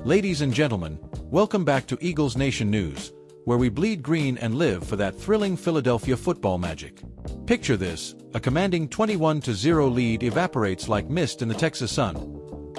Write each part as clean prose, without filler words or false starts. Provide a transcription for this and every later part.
Ladies and gentlemen, welcome back to Eagles Nation News, where we bleed green and live for that thrilling Philadelphia football magic. Picture this, a commanding 21-0 lead evaporates like mist in the Texas sun.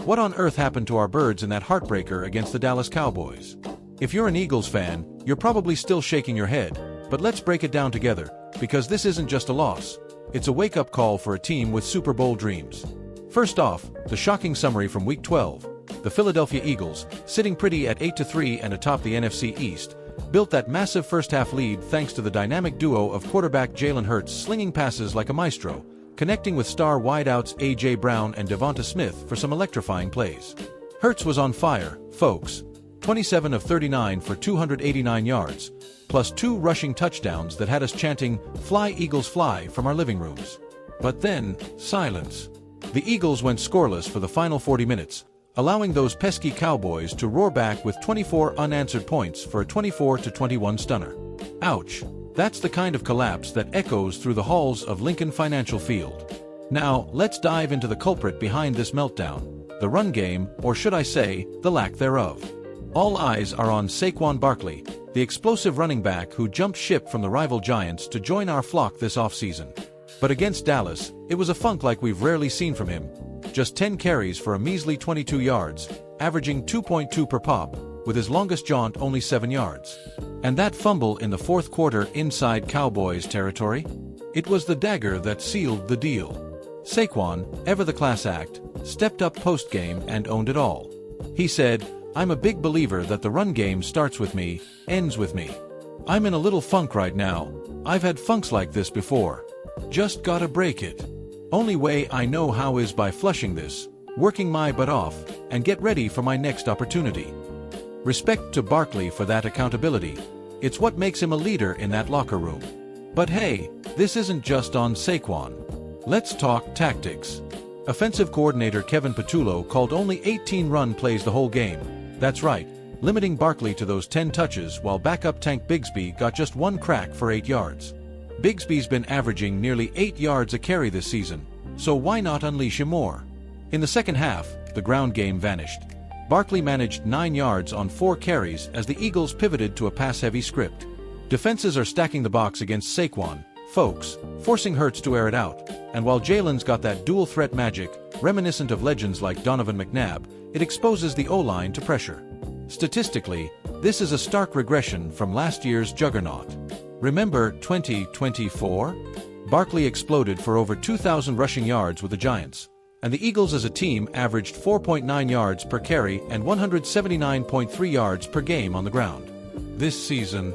What on earth happened to our birds in that heartbreaker against the Dallas Cowboys? If you're an Eagles fan, you're probably still shaking your head, but let's break it down together, because this isn't just a loss. It's a wake-up call for a team with Super Bowl dreams. First off, the shocking summary from Week 12. The Philadelphia Eagles, sitting pretty at 8-3 and atop the NFC East, built that massive first-half lead thanks to the dynamic duo of quarterback Jalen Hurts slinging passes like a maestro, connecting with star wideouts A.J. Brown and Devonta Smith for some electrifying plays. Hurts was on fire, folks. 27 of 39 for 289 yards, plus 2 rushing touchdowns that had us chanting, "Fly Eagles fly," from our living rooms. But then, silence. The Eagles went scoreless for the final 40 minutes, allowing those pesky Cowboys to roar back with 24 unanswered points for a 24-21 stunner. Ouch. That's the kind of collapse that echoes through the halls of Lincoln Financial Field. Now, let's dive into the culprit behind this meltdown, the run game, or should I say, the lack thereof. All eyes are on Saquon Barkley, the explosive running back who jumped ship from the rival Giants to join our flock this offseason. But against Dallas, it was a funk like we've rarely seen from him. Just 10 carries for a measly 22 yards, averaging 2.2 per pop, with his longest jaunt only 7 yards. And that fumble in the fourth quarter inside Cowboys territory? It was the dagger that sealed the deal. Saquon, ever the class act, stepped up post-game and owned it all. He said, "I'm a big believer that the run game starts with me, ends with me. I'm in a little funk right now. I've had funks like this before. Just gotta break it. Only way I know how is by flushing this, working my butt off, and get ready for my next opportunity." Respect to Barkley for that accountability. It's what makes him a leader in that locker room. But hey, this isn't just on Saquon. Let's talk tactics. Offensive coordinator Kevin Patullo called only 18 run plays the whole game. That's right, limiting Barkley to those 10 touches while backup Tank Bigsby got just 1 crack for 8 yards. Bigsby's been averaging nearly 8 yards a carry this season, so why not unleash him more? In the second half, the ground game vanished. Barkley managed 9 yards on 4 carries as the Eagles pivoted to a pass-heavy script. Defenses are stacking the box against Saquon, folks, forcing Hurts to air it out, and while Jalen's got that dual-threat magic, reminiscent of legends like Donovan McNabb, it exposes the O-line to pressure. Statistically, this is a stark regression from last year's juggernaut. Remember 2024? Barkley exploded for over 2,000 rushing yards with the Giants, and the Eagles as a team averaged 4.9 yards per carry and 179.3 yards per game on the ground. This season,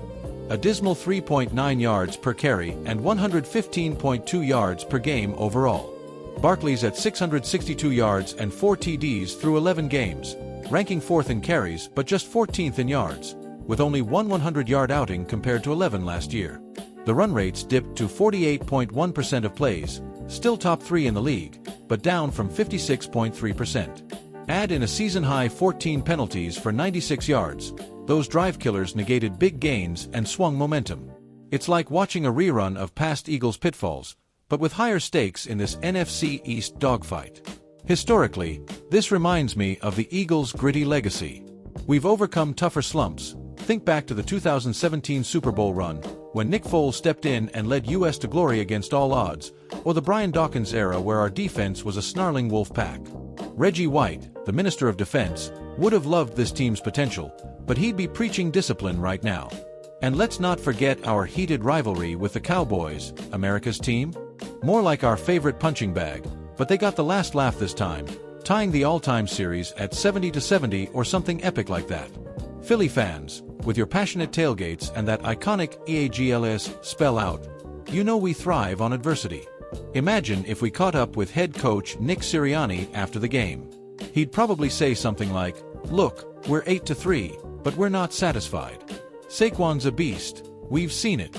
a dismal 3.9 yards per carry and 115.2 yards per game overall. Barkley's at 662 yards and 4 TDs through 11 games, ranking 4th in carries but just 14th in yards, with only one 100-yard outing compared to 11 last year. The run rates dipped to 48.1% of plays, still top 3 in the league, but down from 56.3%. Add in a season-high 14 penalties for 96 yards, those drive killers negated big gains and swung momentum. It's like watching a rerun of past Eagles pitfalls, but with higher stakes in this NFC East dogfight. Historically, this reminds me of the Eagles' gritty legacy. We've overcome tougher slumps. Think back to the 2017 Super Bowl run, when Nick Foles stepped in and led US to glory against all odds, or the Brian Dawkins era where our defense was a snarling wolf pack. Reggie White, the Minister of Defense, would have loved this team's potential, but he'd be preaching discipline right now. And let's not forget our heated rivalry with the Cowboys, America's team. More like our favorite punching bag, but they got the last laugh this time, tying the all-time series at 70-70 or something epic like that. Philly fans, with your passionate tailgates and that iconic EAGLS spell out, you know we thrive on adversity. Imagine if we caught up with head coach Nick Sirianni after the game. He'd probably say something like, "Look, we're 8-3, but we're not satisfied. Saquon's a beast, we've seen it.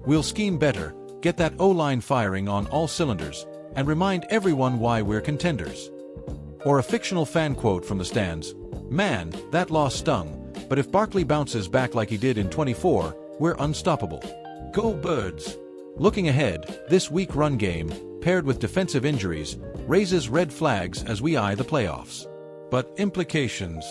We'll scheme better, get that O-line firing on all cylinders, and remind everyone why we're contenders." Or a fictional fan quote from the stands, "Man, that loss stung, but if Barkley bounces back like he did in 24, we're unstoppable. Go Birds!" Looking ahead, this weak run game, paired with defensive injuries, raises red flags as we eye the playoffs. But implications.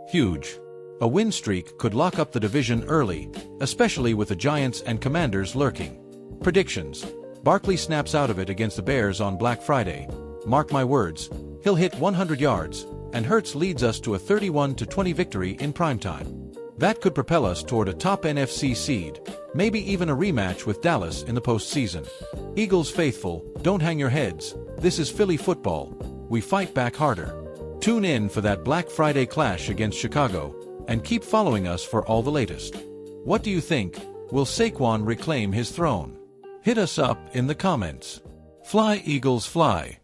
Huge. A win streak could lock up the division early, especially with the Giants and Commanders lurking. Predictions. Barkley snaps out of it against the Bears on Black Friday. Mark my words, he'll hit 100 yards, and Hurts leads us to a 31-20 victory in primetime. That could propel us toward a top NFC seed, maybe even a rematch with Dallas in the postseason. Eagles faithful, don't hang your heads. This is Philly football. We fight back harder. Tune in for that Black Friday clash against Chicago, and keep following us for all the latest. What do you think? Will Saquon reclaim his throne? Hit us up in the comments. Fly, Eagles, fly.